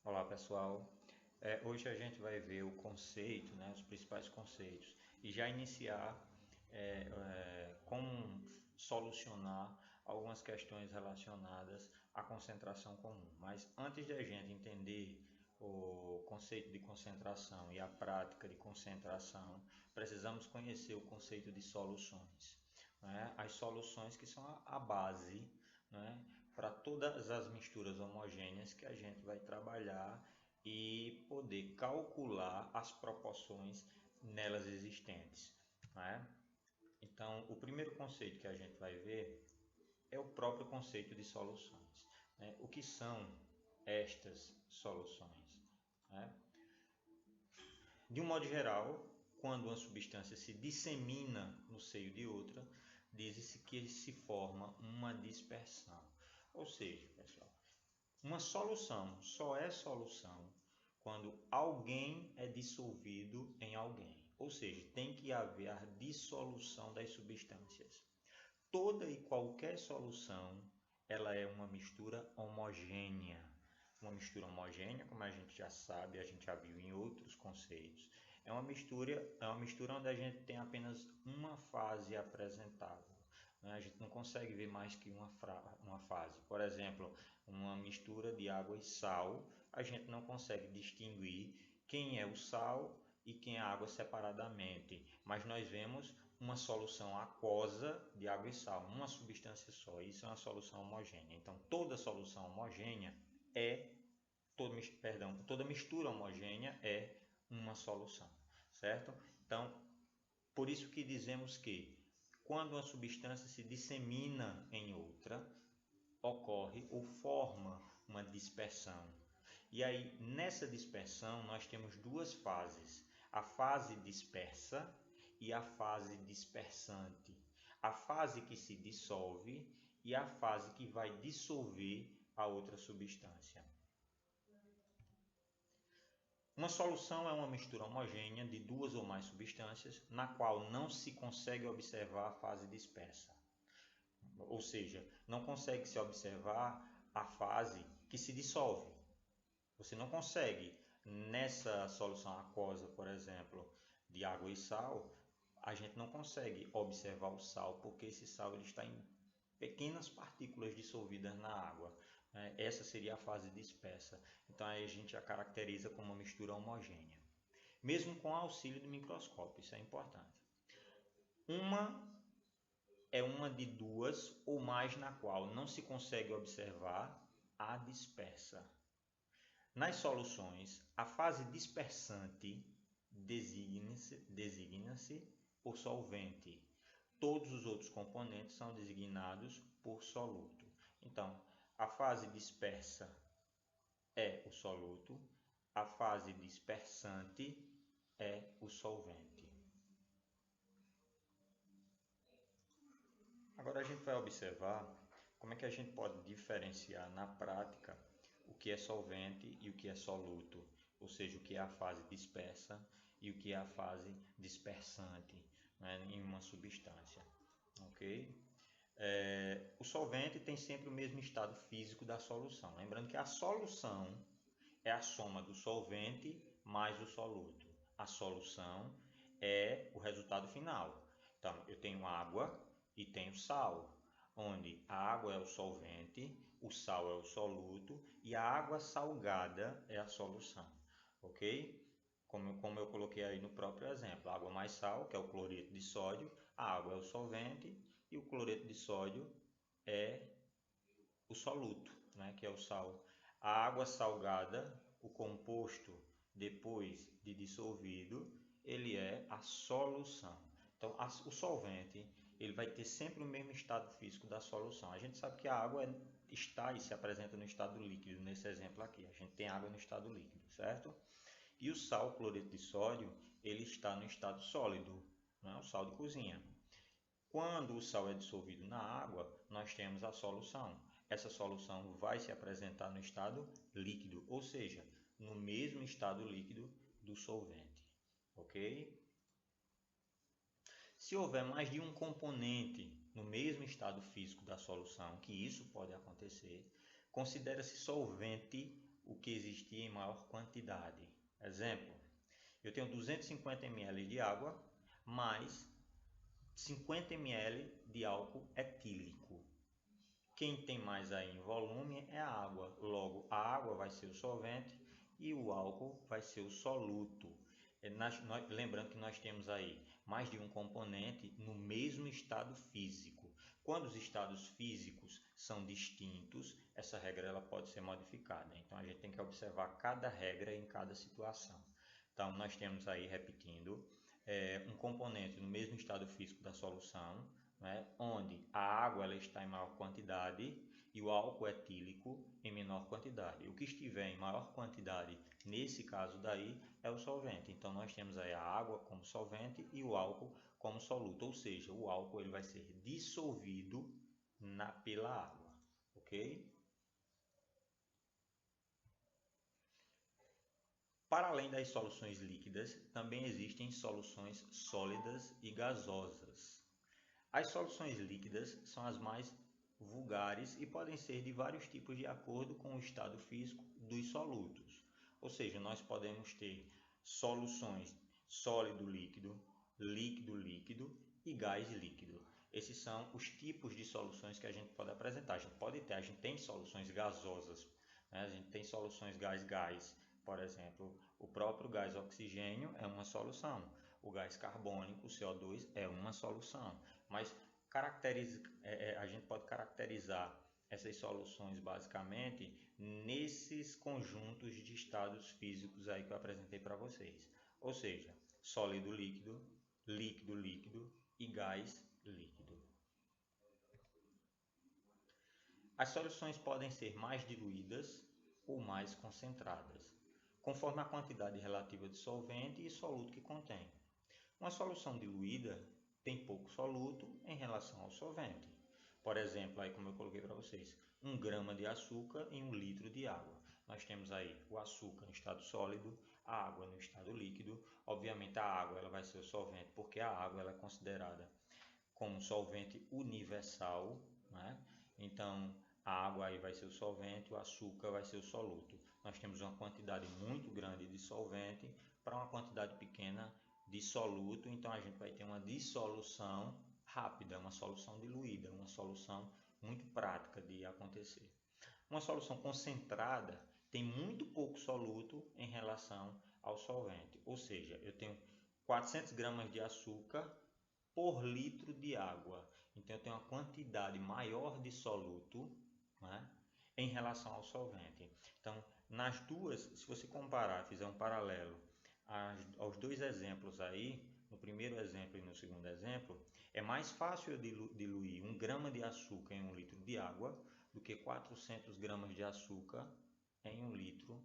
Olá pessoal, hoje a gente vai ver o conceito, né, os principais conceitos e já iniciar como solucionar algumas questões relacionadas à concentração comum. Mas antes de a gente entender o conceito de concentração e a prática de concentração, precisamos conhecer o conceito de soluções, né? As soluções que são a base, né, para todas as misturas homogêneas que a gente vai trabalhar e poder calcular as proporções nelas existentes, né? Então, o primeiro conceito que a gente vai ver é o próprio conceito de soluções, né? O que são estas soluções, né? De um modo geral, quando uma substância se dissemina no seio de outra, diz-se que se forma uma dispersão. Ou seja, pessoal, uma solução só é solução quando alguém é dissolvido em alguém. Ou seja, tem que haver a dissolução das substâncias. Toda e qualquer solução, ela é uma mistura homogênea. Uma mistura homogênea, como a gente já sabe, a gente já viu em outros conceitos, é uma mistura onde a gente tem apenas uma fase apresentável. A gente não consegue ver mais que uma fase. Por exemplo, uma mistura de água e sal, a gente não consegue distinguir quem é o sal e quem é a água separadamente. Mas nós vemos uma solução aquosa de água e sal, uma substância só. Isso é uma solução homogênea. Então, toda solução homogênea toda mistura homogênea é uma solução, certo? Então, por isso que dizemos que quando uma substância se dissemina em outra, ocorre ou forma uma dispersão. E aí, nessa dispersão, nós temos duas fases: a fase dispersa e a fase dispersante. A fase que se dissolve e a fase que vai dissolver a outra substância. Uma solução é uma mistura homogênea de duas ou mais substâncias, na qual não se consegue observar a fase dispersa. Ou seja, não consegue se observar a fase que se dissolve. Você não consegue, nessa solução aquosa, por exemplo, de água e sal, a gente não consegue observar o sal, porque esse sal ele está em pequenas partículas dissolvidas na água. Essa seria a fase dispersa. Então aí a gente a caracteriza como uma mistura homogênea. Mesmo com auxílio do microscópio, isso é importante. Uma é uma de duas ou mais na qual não se consegue observar a dispersa. Nas soluções, a fase dispersante designa-se por solvente. Todos os outros componentes são designados por soluto. Então, a fase dispersa é o soluto, a fase dispersante é o solvente. Agora a gente vai observar como é que a gente pode diferenciar na prática o que é solvente e o que é soluto, ou seja, o que é a fase dispersa e o que é a fase dispersante, né, em uma substância. Ok? O solvente tem sempre o mesmo estado físico da solução. Lembrando que a solução é a soma do solvente mais o soluto. A solução é o resultado final. Então, eu tenho água e tenho sal, onde a água é o solvente, o sal é o soluto e a água salgada é a solução. Ok? Como eu coloquei aí no próprio exemplo, água mais sal, que é o cloreto de sódio, a água é o solvente e o cloreto de sódio é o soluto, né, que é o sal. A água salgada, o composto depois de dissolvido, ele é a solução. Então, o solvente ele vai ter sempre o mesmo estado físico da solução. A gente sabe que a água está e se apresenta no estado líquido, nesse exemplo aqui. A gente tem água no estado líquido, certo? E o sal, o cloreto de sódio, ele está no estado sólido, né? O sal de cozinha. Quando o sal é dissolvido na água, nós temos a solução. Essa solução vai se apresentar no estado líquido, ou seja, no mesmo estado líquido do solvente. Ok? Se houver mais de um componente no mesmo estado físico da solução, que isso pode acontecer, considera-se solvente o que existia em maior quantidade. Exemplo, eu tenho 250 ml de água mais 50 ml de álcool etílico. Quem tem mais aí em volume é a água. Logo, a água vai ser o solvente e o álcool vai ser o soluto. Lembrando que nós temos aí mais de um componente no mesmo estado físico. Quando os estados físicos são distintos, essa regra ela pode ser modificada. Então, a gente tem que observar cada regra em cada situação. Então, nós temos aí, repetindo, um componente no mesmo estado físico da solução, né, onde a água ela está em maior quantidade e o álcool etílico em menor quantidade. O que estiver em maior quantidade, nesse caso daí, é o solvente. Então, nós temos aí a água como solvente e o álcool como soluto, ou seja, o álcool ele vai ser dissolvido pela água, ok? Para além das soluções líquidas, também existem soluções sólidas e gasosas. As soluções líquidas são as mais vulgares e podem ser de vários tipos de acordo com o estado físico dos solutos. Ou seja, nós podemos ter soluções sólido-líquido, líquido-líquido e gás-líquido. Esses são os tipos de soluções que a gente pode apresentar. A gente tem soluções gasosas, né? A gente tem soluções gás-gás, por exemplo, o próprio gás oxigênio é uma solução. O gás carbônico, o CO2, é uma solução. Mas a gente pode caracterizar essas soluções basicamente nesses conjuntos de estados físicos aí que eu apresentei para vocês. Ou seja, sólido líquido, líquido líquido e gás líquido. As soluções podem ser mais diluídas ou mais concentradas, conforme a quantidade relativa de solvente e soluto que contém. Uma solução diluída tem pouco soluto em relação ao solvente. Por exemplo, aí como eu coloquei para vocês, 1 grama de açúcar em 1 litro de água. Nós temos aí o açúcar no estado sólido, a água no estado líquido. Obviamente a água ela vai ser o solvente, porque a água ela é considerada como solvente universal, né? Então a água aí vai ser o solvente, o açúcar vai ser o soluto. Nós temos uma quantidade muito grande de solvente para uma quantidade pequena de soluto, então a gente vai ter uma dissolução rápida, uma solução diluída, uma solução muito prática de acontecer. Uma solução concentrada tem muito pouco soluto em relação ao solvente, ou seja, eu tenho 400 gramas de açúcar por litro de água, então eu tenho uma quantidade maior de soluto, né, em relação ao solvente. Então, nas duas, se você comparar, fizer um paralelo aos dois exemplos aí, no primeiro exemplo e no segundo exemplo, é mais fácil eu diluir 1 grama de açúcar em 1 litro de água do que 400 gramas de açúcar em 1 litro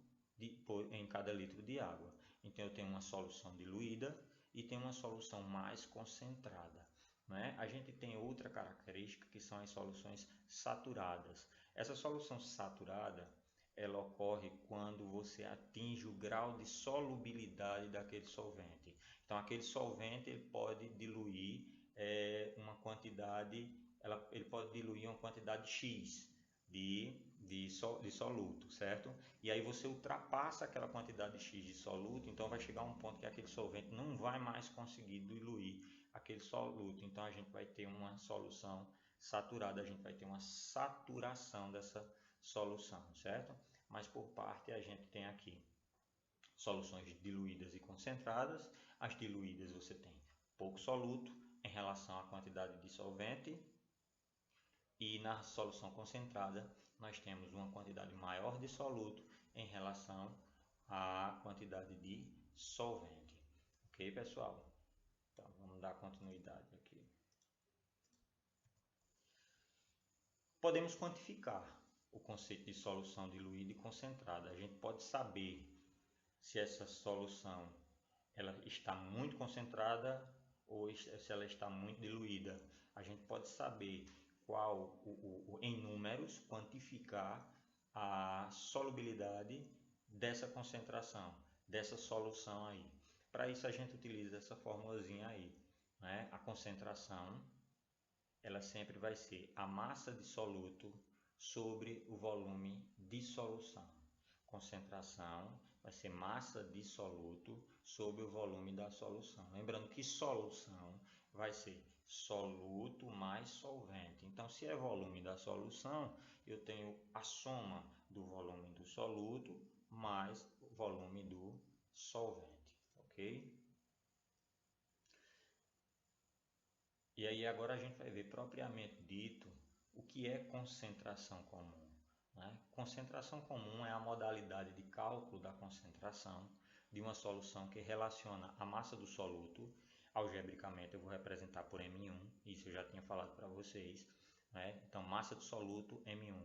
em cada litro de água. Então eu tenho uma solução diluída e tenho uma solução mais concentrada, né? A gente tem outra característica que são as soluções saturadas. Essa solução saturada ela ocorre quando você atinge o grau de solubilidade daquele solvente. Então, aquele solvente ele pode diluir uma quantidade, ele pode diluir uma quantidade X de soluto, certo? E aí você ultrapassa aquela quantidade X de soluto, então vai chegar um ponto que aquele solvente não vai mais conseguir diluir aquele soluto. Então, a gente vai ter uma solução saturada, a gente vai ter uma saturação dessa solução, certo? Mas por parte a gente tem aqui soluções diluídas e concentradas. As diluídas você tem pouco soluto em relação à quantidade de solvente e na solução concentrada nós temos uma quantidade maior de soluto em relação à quantidade de solvente. Ok, pessoal? Então vamos dar continuidade aqui. Podemos quantificar o conceito de solução diluída e concentrada. A gente pode saber se essa solução ela está muito concentrada ou se ela está muito diluída. A gente pode saber qual, em números, quantificar a solubilidade dessa concentração, dessa solução aí. Para isso a gente utiliza essa formulazinha aí, né? A concentração ela sempre vai ser a massa de soluto sobre o volume de solução. concentração vai ser massa de soluto sobre o volume da solução. Lembrando que solução vai ser soluto mais solvente. Então, se é volume da solução, eu tenho a soma do volume do soluto mais o volume do solvente, ok? E aí agora a gente vai ver propriamente dito o que é concentração comum. Né? Concentração comum é a modalidade de cálculo da concentração de uma solução que relaciona a massa do soluto, algebricamente eu vou representar por M1, isso eu já tinha falado para vocês. Né? Então, massa do soluto M1,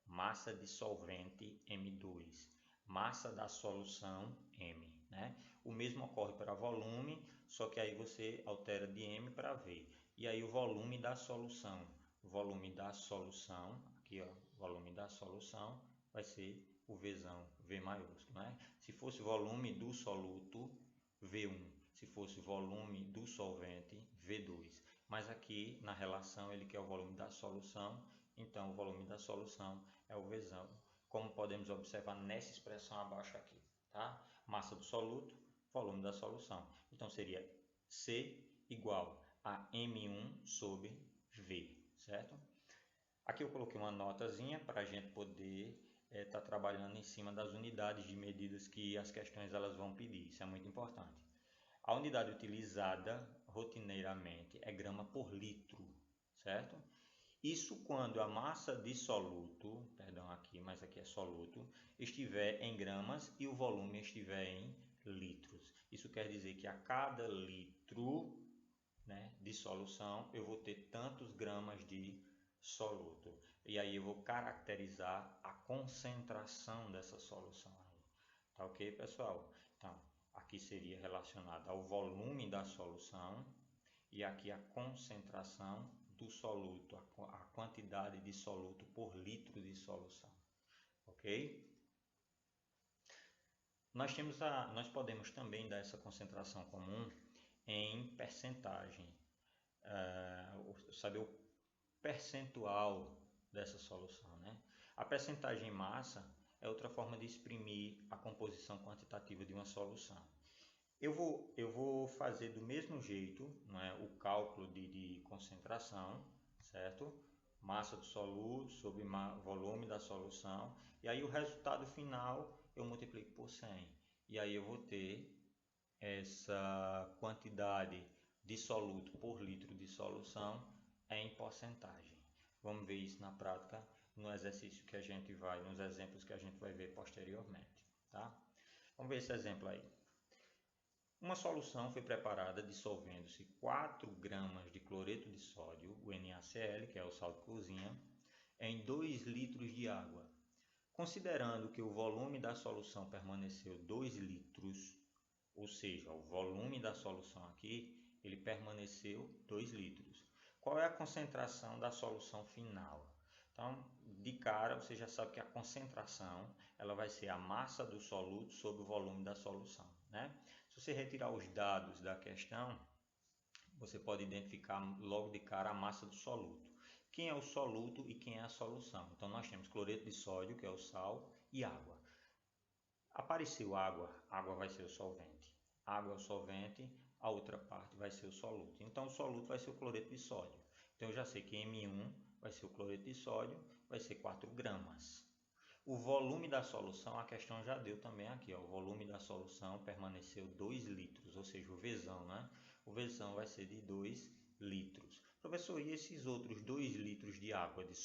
massa de solvente M2, massa da solução M. Né? O mesmo ocorre para volume, só que aí você altera de M para V. E aí o volume da solução, aqui ó, volume da solução vai ser o Vzão, V maiúsculo, né? Se fosse volume do soluto, V1. Se fosse volume do solvente, V2. Mas aqui na relação ele quer o volume da solução, então o volume da solução é o Vzão, como podemos observar nessa expressão abaixo aqui, tá? Massa do soluto, volume da solução. Então seria C igual a M1 sobre V, certo? Aqui eu coloquei uma notazinha para a gente poder estar trabalhando em cima das unidades de medidas que as questões elas vão pedir, isso é muito importante. A unidade utilizada rotineiramente é grama por litro, certo? Isso quando a massa de soluto, perdão aqui, mas aqui é soluto, estiver em gramas e o volume estiver em litros. Isso quer dizer que a cada litro, né, de solução eu vou ter tantos gramas de soluto. E aí eu vou caracterizar a concentração dessa solução aí. Tá ok, pessoal? Então, aqui seria relacionado ao volume da solução e aqui a concentração do soluto, a quantidade de soluto por litro de solução. Ok? Nós podemos também dar essa concentração comum em percentagem, saber o percentual dessa solução, né? A percentagem em massa é outra forma de exprimir a composição quantitativa de uma solução. Eu vou fazer do mesmo jeito, né, o cálculo de concentração, certo? Massa do soluto sobre volume da solução, e aí o resultado final eu multiplico por 100. E aí eu vou ter essa quantidade de soluto por litro de solução em porcentagem. Vamos ver isso na prática no exercício que a gente vai, nos exemplos que a gente vai ver posteriormente, tá? Vamos ver esse exemplo aí. Uma solução foi preparada dissolvendo-se 4 gramas de cloreto de sódio, o NaCl, que é o sal de cozinha, em 2 litros de água. Considerando que o volume da solução permaneceu 2 litros, ou seja, o volume da solução aqui, ele permaneceu 2 litros. Qual é a concentração da solução final? Então, de cara, você já sabe que a concentração ela vai ser a massa do soluto sobre o volume da solução, né? Se você retirar os dados da questão, você pode identificar logo de cara a massa do soluto. Quem é o soluto e quem é a solução? Então, nós temos cloreto de sódio, que é o sal, e água. Apareceu água, água vai ser o solvente. Água é o solvente, a outra parte vai ser o soluto. Então, o soluto vai ser o cloreto de sódio. Então, eu já sei que M1 vai ser o cloreto de sódio, vai ser 4 gramas. O volume da solução, a questão já deu também aqui, ó, o volume da solução permaneceu 2 litros, ou seja, o Vzão, né? O Vzão vai ser de 2 litros. Professor, e esses outros 2 litros de água de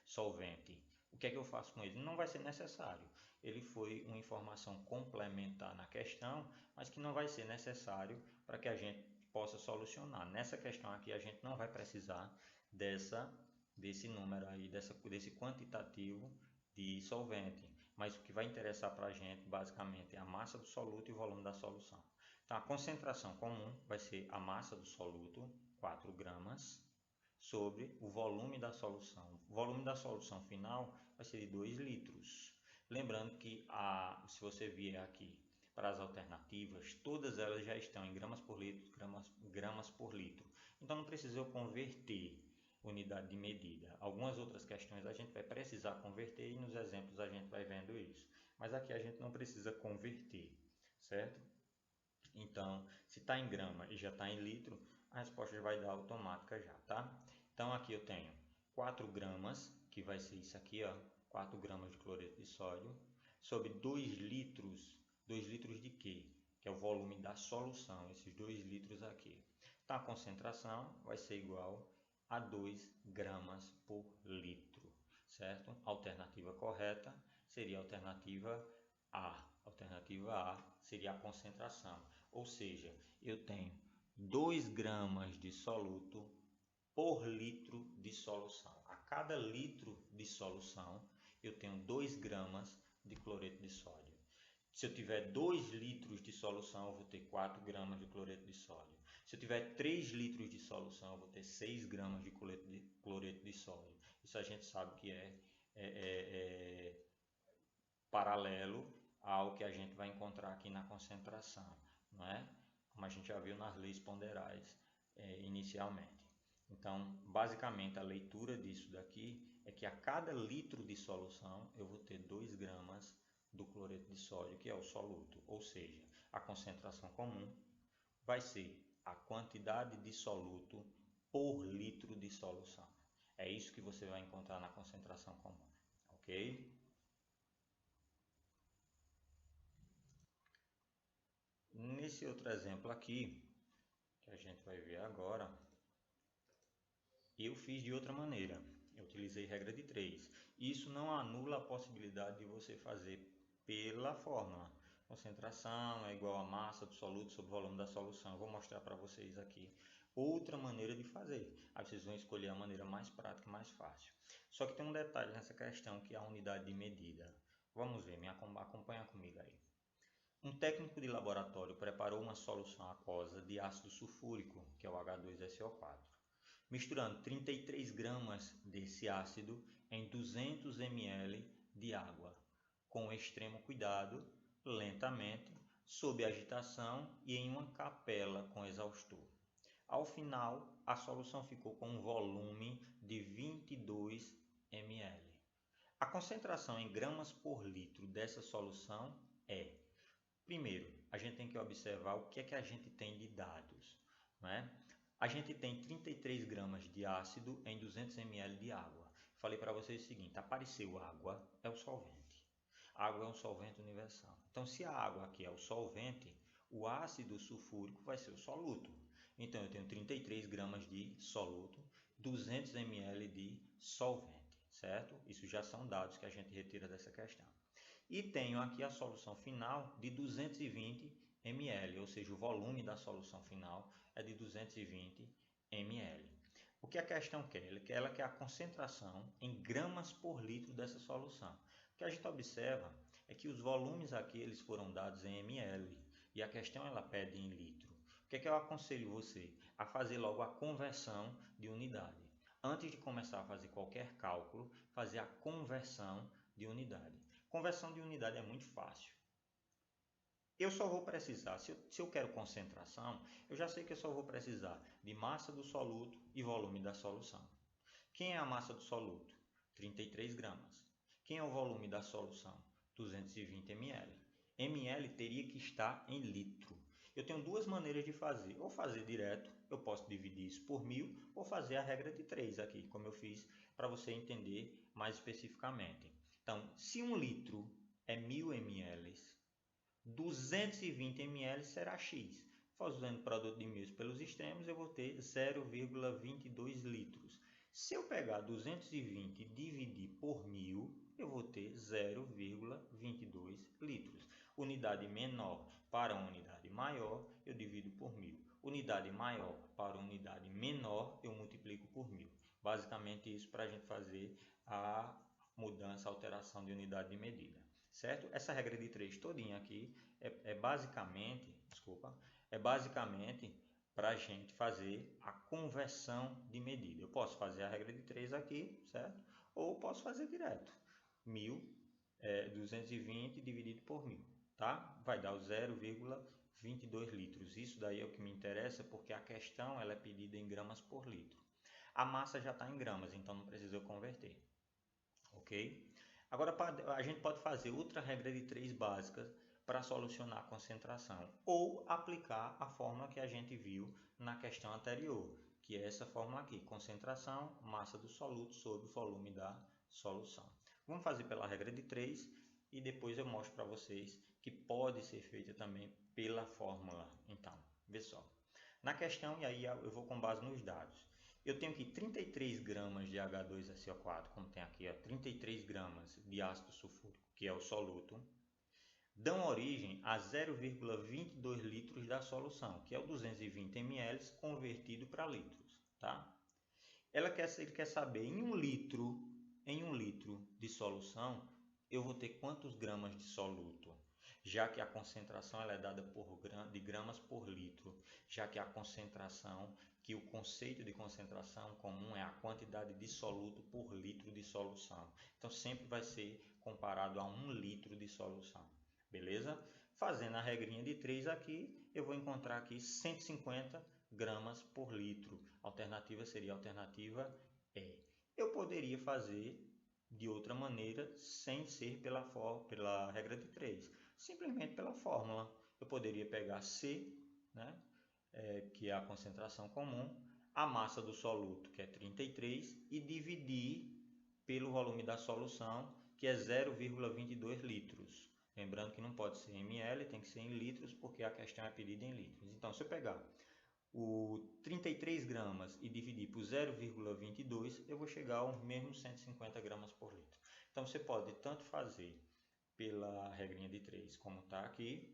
solvente? O que é que eu faço com ele? Não vai ser necessário. Ele foi uma informação complementar na questão, mas que não vai ser necessário para que a gente possa solucionar. Nessa questão aqui a gente não vai precisar desse número aí, desse quantitativo de solvente, mas o que vai interessar para a gente basicamente é a massa do soluto e o volume da solução. Então a concentração comum vai ser a massa do soluto, 4 gramas, sobre o volume da solução. O volume da solução final vai ser de 2 litros. Lembrando que se você vier aqui para as alternativas, todas elas já estão em gramas por litro, gramas por litro. Então não precisa eu converter unidade de medida. Algumas outras questões a gente vai precisar converter e nos exemplos a gente vai vendo isso. Mas aqui a gente não precisa converter, certo? Então, se está em grama e já está em litro, a resposta já vai dar automática já, tá? Então aqui eu tenho 4 gramas, que vai ser isso aqui, ó, 4 gramas de cloreto de sódio, sobre 2 litros. 2 litros de quê? Que é o volume da solução, esses 2 litros aqui. Então a concentração vai ser igual a 2 gramas por litro, certo? A alternativa correta seria a alternativa A. A alternativa A seria a concentração, ou seja, eu tenho 2 gramas de soluto por litro de solução. A cada litro de solução, eu tenho 2 gramas de cloreto de sódio. Se eu tiver 2 litros de solução, eu vou ter 4 gramas de cloreto de sódio. Se eu tiver 3 litros de solução, eu vou ter 6 gramas de cloreto de sódio. Isso a gente sabe que é paralelo ao que a gente vai encontrar aqui na concentração, não é? Como a gente já viu nas leis ponderais inicialmente. Então, basicamente, a leitura disso daqui é que a cada litro de solução eu vou ter 2 gramas do cloreto de sódio, que é o soluto, ou seja, a concentração comum vai ser a quantidade de soluto por litro de solução. É isso que você vai encontrar na concentração comum, ok? Nesse outro exemplo aqui, que a gente vai ver agora, eu fiz de outra maneira. Eu utilizei regra de 3. Isso não anula a possibilidade de você fazer pela fórmula. Concentração é igual a massa do soluto sobre o volume da solução. Eu vou mostrar para vocês aqui outra maneira de fazer. Aí vocês vão escolher a maneira mais prática e mais fácil. Só que tem um detalhe nessa questão, que é a unidade de medida. Vamos ver, acompanha comigo aí. Um técnico de laboratório preparou uma solução aquosa de ácido sulfúrico, que é o H2SO4, misturando 33 gramas desse ácido em 200 ml de água, com extremo cuidado, lentamente, sob agitação e em uma capela com exaustor. Ao final, a solução ficou com um volume de 22 ml. A concentração em gramas por litro dessa solução é: primeiro, a gente tem que observar o que é que a gente tem de dados, né? A gente tem 33 gramas de ácido em 200 ml de água. Falei para vocês o seguinte: apareceu água, é o solvente. Água é um solvente universal. Então, se a água aqui é o solvente, o ácido sulfúrico vai ser o soluto. Então, eu tenho 33 gramas de soluto, 200 ml de solvente, certo? Isso já são dados que a gente retira dessa questão. E tenho aqui a solução final de 220 ml, ou seja, o volume da solução final é de 220 ml. O que a questão quer? Ela quer a concentração em gramas por litro dessa solução. O que a gente observa é que os volumes aqui eles foram dados em ml e a questão ela pede em litro. O que é que eu aconselho você? A fazer logo a conversão de unidade. Antes de começar a fazer qualquer cálculo, fazer a conversão de unidade. Conversão de unidade é muito fácil. Eu só vou precisar, se eu quero concentração, eu já sei que eu só vou precisar de massa do soluto e volume da solução. Quem é a massa do soluto? 33 gramas. Quem é o volume da solução? 220 ml. ml teria que estar em litro. Eu tenho duas maneiras de fazer. Ou fazer direto, eu posso dividir isso por 1000, ou fazer a regra de 3 aqui, como eu fiz, para você entender mais especificamente. Então, se 1 litro é 1000 ml, 220 ml será X. Fazendo o produto de 1000 pelos extremos, eu vou ter 0,22 litros. Se eu pegar 220 e dividir por 1000, eu vou ter 0,22 litros. Unidade menor para unidade maior, eu divido por 1000. Unidade maior para unidade menor, eu multiplico por 1000. Basicamente isso para a gente fazer a mudança, a alteração de unidade de medida, certo? Essa regra de 3 todinha aqui é basicamente para a gente fazer a conversão de medida. Eu posso fazer a regra de 3 aqui, certo? Ou posso fazer direto. 220 dividido por 1000, tá? Vai dar o 0,22 litros. Isso daí é o que me interessa porque a questão ela é pedida em gramas por litro. A massa já está em gramas, então não precisa eu converter. Ok? Agora a gente pode fazer outra regra de 3 básicas para solucionar a concentração, ou aplicar a fórmula que a gente viu na questão anterior, que é essa fórmula aqui, concentração, massa do soluto sobre o volume da solução. Vamos fazer pela regra de 3 e depois eu mostro para vocês que pode ser feita também pela fórmula. Então, vê só. Na questão, e aí eu vou com base nos dados, eu tenho aqui 33 gramas de H2SO4, como tem aqui, ó, 33 gramas de ácido sulfúrico, que é o soluto, dão origem a 0,22 litros da solução, que é o 220 ml convertido para litros, tá? Ele quer saber em um litro de solução, eu vou ter quantos gramas de soluto, já que a concentração ela é dada de gramas por litro, já que a concentração, que o conceito de concentração comum é a quantidade de soluto por litro de solução. Então sempre vai ser comparado a 1 litro de solução. Beleza? Fazendo a regrinha de 3 aqui, eu vou encontrar aqui 150 gramas por litro. A alternativa seria a alternativa E. Eu poderia fazer de outra maneira, sem ser pela regra de 3, simplesmente pela fórmula. Eu poderia pegar C, né, que é a concentração comum, a massa do soluto, que é 33, e dividir pelo volume da solução, que é 0,22 litros. Lembrando que não pode ser em ml, tem que ser em litros, porque a questão é pedida em litros. Então, se eu pegar o 33 gramas e dividir por 0,22, eu vou chegar aos mesmos 150 gramas por litro. Então, você pode tanto fazer pela regrinha de 3, como está aqui,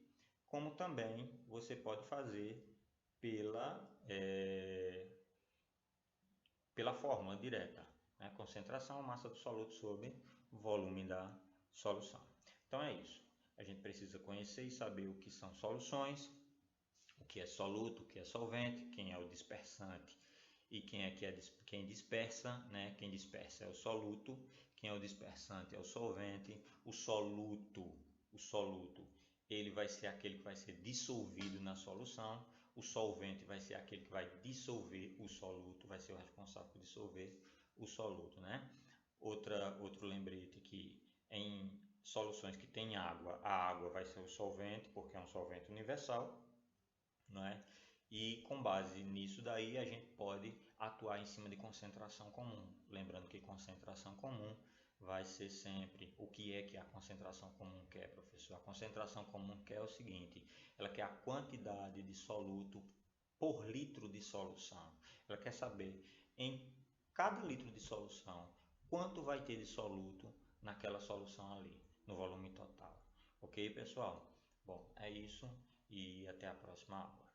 como também você pode fazer pela fórmula direta, né? Concentração, massa do soluto sobre volume da solução. Então, é isso. A gente precisa conhecer e saber o que são soluções, o que é soluto, o que é solvente, quem é o dispersante e quem dispersa, né? Quem dispersa é o soluto, quem é o dispersante é o solvente. O soluto, ele vai ser aquele que vai ser dissolvido na solução. O solvente vai ser aquele que vai dissolver o soluto, vai ser o responsável por dissolver o soluto, né? Outro lembrete que em soluções que tem água, a água vai ser o solvente, porque é um solvente universal. Não é? E com base nisso daí a gente pode atuar em cima de concentração comum. Lembrando que concentração comum vai ser sempre o que a concentração comum quer, professor. A concentração comum quer o seguinte: ela quer a quantidade de soluto por litro de solução. Ela quer saber em cada litro de solução quanto vai ter de soluto naquela solução ali, no volume total. Ok, pessoal? Bom, é isso. E até a próxima aula.